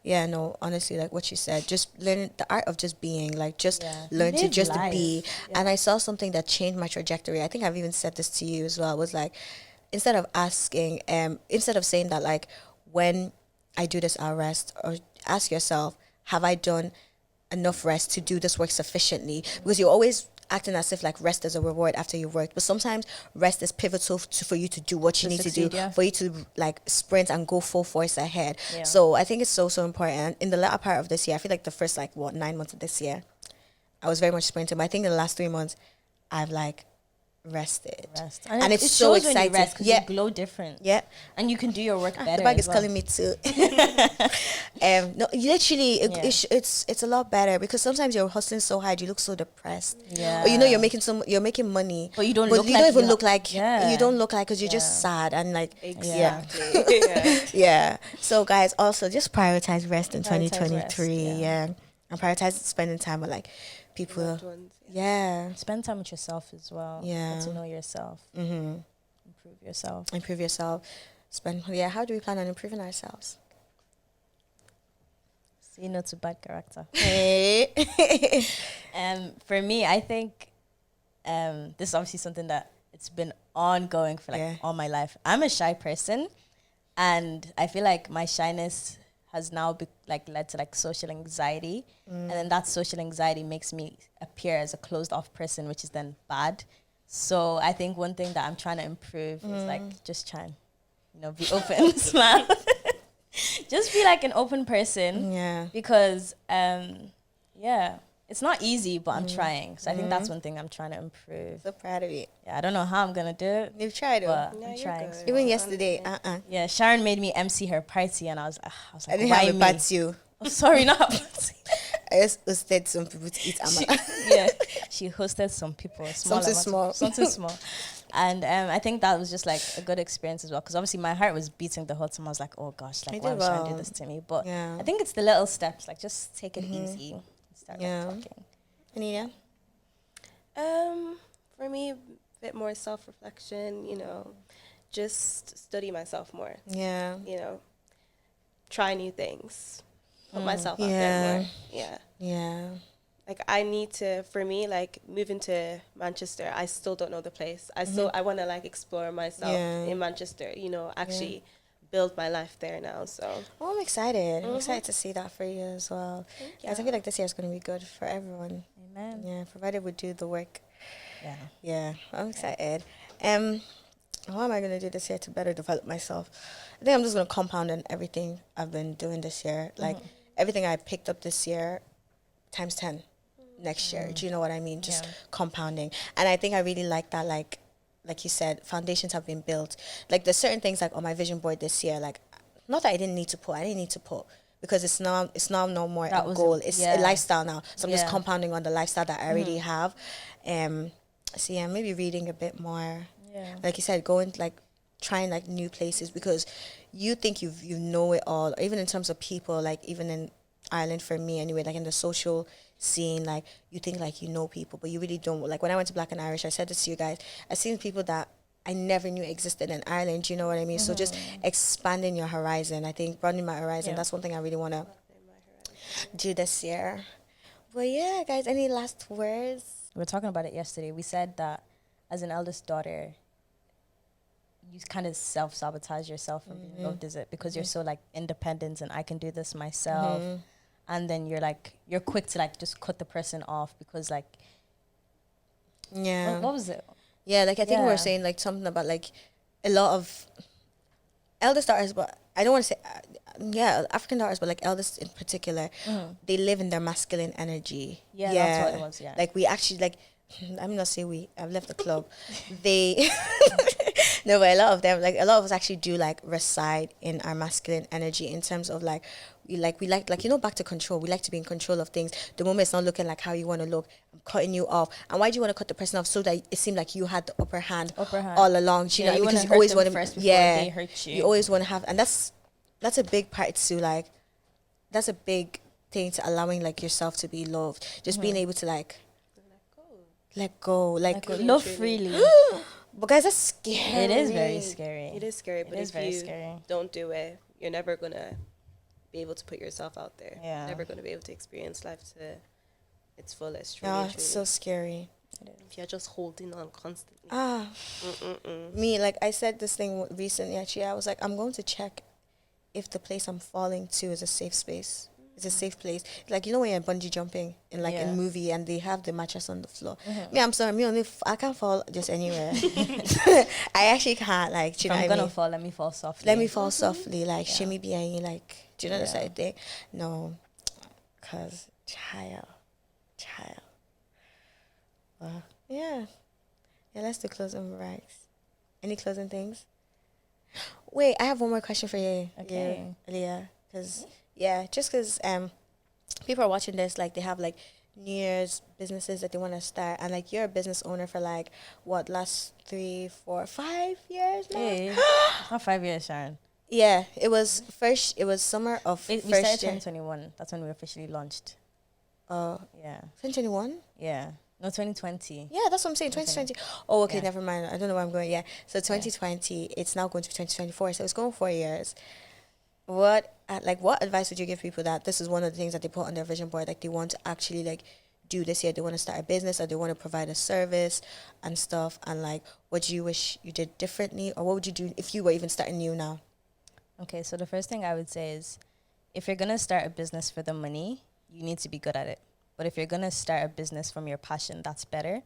Yeah, no, honestly, like what you said, just learn the art of just being, like just Yeah. learn to Live just life. be. And I saw something that changed my trajectory. I think I've even said this to you as well. Was like, instead of saying that like, when I do this, I'll rest, or ask yourself, have I done enough rest to do this work sufficiently? Because you're always acting as if like rest is a reward after you've worked, but sometimes rest is pivotal for you to do what you To need succeed, to do, yeah. for you to like sprint and go full force ahead. Yeah. So I think it's so important. And in the latter part of this year, I feel like the first 9 months of this year, I was very much sprinting. But I think in the last 3 months, I've like rested. Rest. And it's it so shows when you exciting. rest 'cause Yeah. you glow different. Yeah. And you can do your work better. The bag as is well. calling me too. No, literally, Yeah. it's a lot better because sometimes you're hustling so hard, you look so depressed. Yeah. Or you're making money, But you don't but look you like don't even you look like yeah. you don't look like because you're Yeah. just sad and like Exactly. Yeah. yeah. So guys, also just prioritize rest in Prioritize 2023. rest, yeah. And prioritize spending time with like people. Loved ones. Yeah. Spend time with yourself as well. Yeah. Get to know yourself. Mm-hmm. Improve yourself. Improve yourself. How do we plan on improving ourselves? Say no to bad character. Hey. For me, I think this is obviously something that it's been ongoing for like Yeah. all my life. I'm a shy person, and I feel like my shyness has now led to like social anxiety, and then that social anxiety makes me appear as a closed off person, which is then bad. So I think one thing that I'm trying to improve is like just trying, be open, smile. Just be like an open person. Yeah. Because it's not easy, but I'm trying. So I think that's one thing I'm trying to improve. So proud of you. Yeah, I don't know how I'm gonna do it, You've tried it. but No, I'm you're trying. good. Even yesterday, Yeah, Sharon made me MC her party, and I was I like, didn't why have a me? patio. Oh, sorry, not a party. I just hosted some people to eat amala. She hosted some people, Something small. something small, and I think that was just like a good experience as well. Because obviously my heart was beating the whole time. I was like, oh gosh, like You why did was Sharon well. do this to me? But Yeah. I think it's the little steps, like just take it easy, and start Yeah. talking. Anita? For me, a bit more self-reflection, just study myself more, Yeah. try new things, put myself out Yeah. there more. Yeah. Yeah. Like I need to, for me, like moving to Manchester, I still don't know the place. I want to like explore myself Yeah. in Manchester, actually build my life there now. So Well, I'm excited. I'm excited to see that for you as well. Guys, I feel like this year is going to be good for everyone. Amen. Yeah, provided we do the work. Yeah. Yeah, I'm excited. what am I going to do this year to better develop myself? I think I'm just going to compound on everything I've been doing this year. Like, everything I picked up this year, times 10 next year. Do you know what I mean? Just compounding. And I think I really like that, like you said, foundations have been built. Like, there's certain things, like, on my vision board this year, like, not that I didn't need to put, because it's now no more a goal. It's a lifestyle now. So I'm just compounding on the lifestyle that I already have. So yeah, maybe reading a bit more. Yeah. Like you said, going, like, trying, like, new places, because you think you know it all, even in terms of people, like, even in Ireland, for me anyway, like, in the social scene, like, you think, like, you know people, but you really don't. Like, when I went to Black and Irish, I said this to you guys, I've seen people that I never knew existed in Ireland, you know what I mean? So just expanding your horizon, I think, broadening my horizon, that's one thing I really want to do this year. But yeah, guys, any last words? We were talking about it yesterday. We said that as an eldest daughter, you kind of self-sabotage yourself from being loved, is it? Because you're so, like, independent and I can do this myself. And then you're quick to, like, just cut the person off because, like... Yeah. What was it? Yeah, like, I think we were saying, like, something about, like, a lot of eldest daughters, but I don't want to say... African daughters, but, like, eldest in particular, they live in their masculine energy. Yeah, that's what it was, yeah. Like, we actually, like... I'm not saying we. I've left the club. They... No, but a lot of them, like, a lot of us actually do, like, reside in our masculine energy in terms of, like, we like, you know, back to control. We like to be in control of things. The moment it's not looking like how you want to look, I'm cutting you off. And why do you want to cut the person off? So that it seemed like you had the upper hand all along. Do you know? Because you always want to first before they hurt you. You always want to have, and that's a big part to, like, that's a big thing to allowing, like, yourself to be loved. Just being able to, like, let go, like, love freely. But guys, that's scary. It is very scary. It is scary, but if you don't do it, you're never going to be able to put yourself out there. Yeah. Never going to be able to experience life to its fullest. Really, it's so scary. If you're just holding on constantly. Me, like, I said this thing recently, actually. I was like, I'm going to check if the place I'm falling to is a safe space. It's a safe place. Like, you know, when you're bungee jumping in, like, a movie and they have the mattress on the floor. Me, I'm sorry. I can't fall just anywhere. I actually can't, like, do you know what I mean? I'm going to fall. Let me fall softly. Let me fall softly. Like, shimmy be, like, do you know the sort of thing? No. Because, child. Well, yeah. Yeah, let's do closing remarks. Any closing things? Wait, I have one more question for you. Okay. Leah. Because... Yeah, just because people are watching this, like, they have, like, New Year's businesses that they want to start. And, like, you're a business owner for, like, what, last 3, 4, 5 years now? Hey, not 5 years, Sharon. Yeah, it was summer of we first started year. 2021. That's when we officially launched. Oh. Yeah. 2021? Yeah. No, 2020. Yeah, that's what I'm saying, 2020. Oh, okay, never mind. I don't know where I'm going. Yeah, so 2020, it's now going to be 2024. So it's going 4 years. What advice would you give people that this is one of the things that they put on their vision board, like, they want to actually, like, do this year? They want to start a business, or they want to provide a service and stuff, and, like, what do you wish you did differently, or what would you do if you were even starting new now? Okay, so the first thing I would say is, if you're going to start a business for the money, you need to be good at it. But if you're going to start a business from your passion, that's better,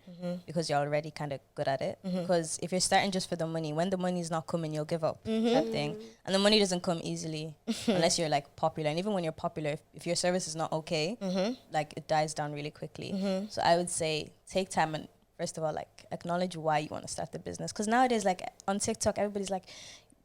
because you're already kind of good at it. Because if you're starting just for the money, when the money is not coming, you'll give up, that thing. And the money doesn't come easily unless you're, like, popular. And even when you're popular, if your service is not okay, like, it dies down really quickly. So I would say take time and, first of all, like, acknowledge why you want to start the business. Because nowadays, like, on TikTok, everybody's like,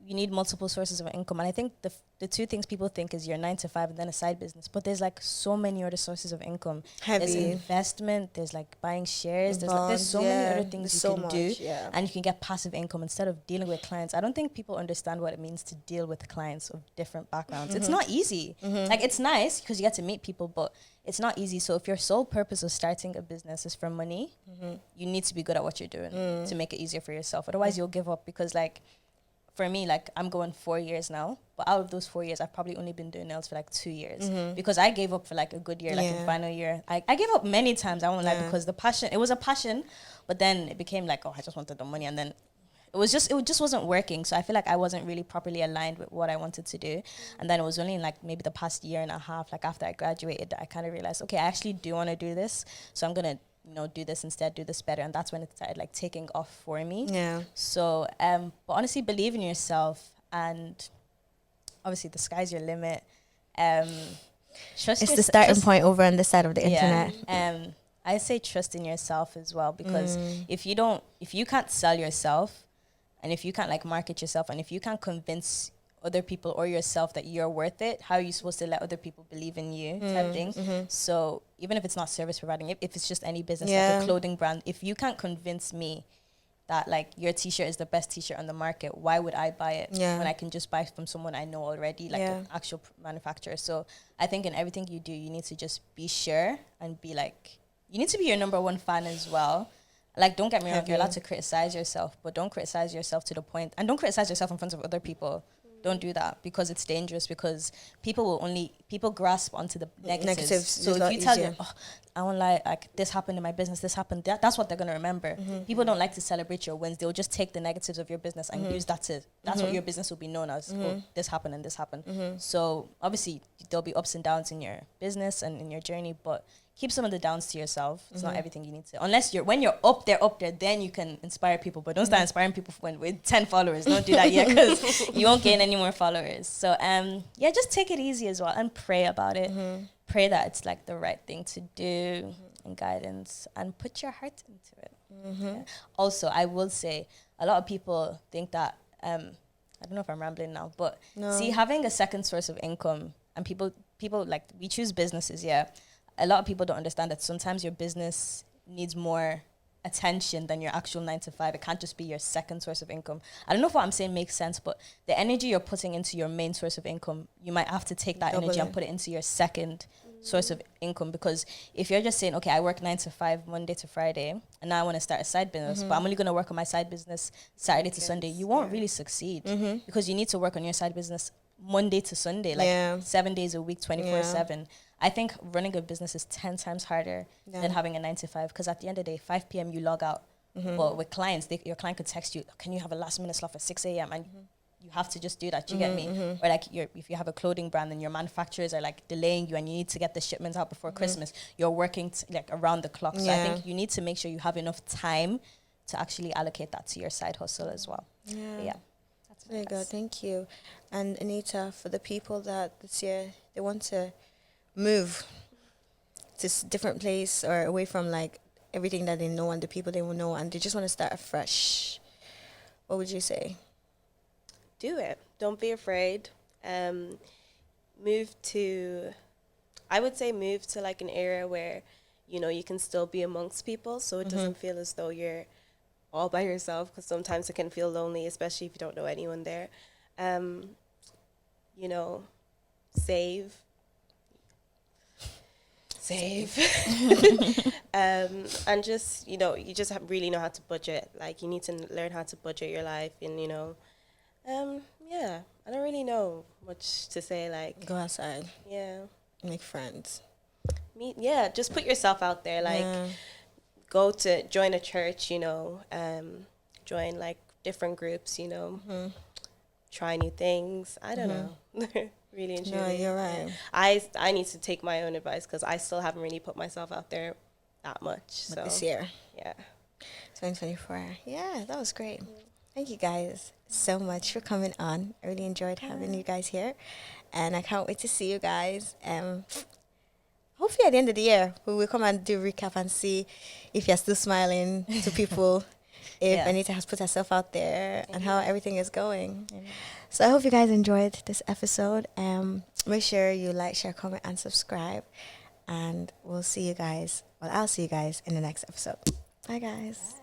you need multiple sources of income. And I think the two things people think is your 9 to 5 and then a side business. But there's, like, so many other sources of income. There's investment, there's, like, buying shares, there's so many other things you can do. Yeah. And you can get passive income instead of dealing with clients. I don't think people understand what it means to deal with clients of different backgrounds. It's not easy. Like, it's nice because you get to meet people, but it's not easy. So if your sole purpose of starting a business is for money, you need to be good at what you're doing to make it easier for yourself. Otherwise, you'll give up because, like, for me, like, I'm going 4 years now, but out of those 4 years, I've probably only been doing nails for, like, 2 years because I gave up for, like, a good year, like, in final year. I gave up many times, I won't lie, because it was a passion, but then it became like, oh, I just wanted the money, and then it just wasn't working. So I feel like I wasn't really properly aligned with what I wanted to do. And then it was only in, like, maybe the past year and a half, like, after I graduated, that I kind of realized, okay, I actually do want to do this, so I'm going to do this instead, do this better. And that's when it started like taking off for me. Yeah. So, but honestly, believe in yourself, and obviously the sky's your limit. It's the starting point over on this side of the internet. I say trust in yourself as well, because if you can't sell yourself, and if you can't like market yourself, and if you can't convince other people or yourself that you're worth it, how are you supposed to let other people believe in you type thing? So even if it's not service providing, if it's just any business, like a clothing brand, if you can't convince me that like your t-shirt is the best t-shirt on the market, why would I buy it when I can just buy from someone I know already, like an actual manufacturer? So I think in everything you do, you need to just be sure and be like, you need to be your number one fan as well. Like, don't get me wrong, you're allowed to criticize yourself, but don't criticize yourself to the point, and don't criticize yourself in front of other people. Don't do that, because it's dangerous, because people grasp onto the negatives. So if you tell them, oh, I won't lie, like this happened in my business, this happened, that's what they're going to remember. People don't like to celebrate your wins. They'll just take the negatives of your business and use that to, that's what your business will be known as. Oh, this happened and this happened. So obviously there'll be ups and downs in your business and in your journey, but keep some of the downs to yourself. It's not everything you need to. Unless when you're up there, then you can inspire people. But don't start inspiring people with 10 followers. Don't do that yet, because you won't gain any more followers. So, just take it easy as well and pray about it. Pray that it's like the right thing to do and guidance, and put your heart into it. Yeah. Also, I will say, a lot of people think that, I don't know if I'm rambling now, but see, having a second source of income, and people like, we choose businesses, a lot of people don't understand that sometimes your business needs more attention than your actual 9 to 5. It can't just be your second source of income. I don't know if what I'm saying makes sense, but the energy you're putting into your main source of income, you might have to take that energy and put it into your second source of income. Because if you're just saying, okay, I work 9 to 5 Monday to Friday, and now I want to start a side business, but I'm only going to work on my side business Saturday to Sunday, you won't really succeed, because you need to work on your side business Monday to Sunday, like 7 days a week, 24/7. I think running a business is 10 times harder than having a 9 to 5, because at the end of the day, 5 p.m. you log out. But with clients, your client could text you, can you have a last minute slot for 6 a.m.? And you have to just do that. You get me? Or like if you have a clothing brand and your manufacturers are like delaying you and you need to get the shipments out before Christmas, you're working like around the clock. So I think you need to make sure you have enough time to actually allocate that to your side hustle as well. But that's there you go. Thank you. And Anita, for the people that this year they want to move to different place or away from like everything that they know and the people they will know, and they just want to start afresh, what would you say? Do it. Don't be afraid. Move to like an area where, you can still be amongst people, so it doesn't feel as though you're all by yourself, because sometimes it can feel lonely, especially if you don't know anyone there. Save. And just, you just really know how to budget. Like, you need to learn how to budget your life, and, I don't really know much to say. Like, go outside. Yeah. Make friends. Just put yourself out there. Like, join a church, join like different groups, try new things. I don't know. Really and truly. No, you're right. I need to take my own advice, because I still haven't really put myself out there that much. But this year. Yeah. 2024. Yeah, that was great. Thank you guys so much for coming on. I really enjoyed having you guys here. And I can't wait to see you guys. Hopefully at the end of the year, we will come and do a recap and see if you're still smiling to people, if Anita has put herself out there, and how everything is going. So I hope you guys enjoyed this episode. Make sure you like, share, comment, and subscribe. And I'll see you guys in the next episode. Bye, guys.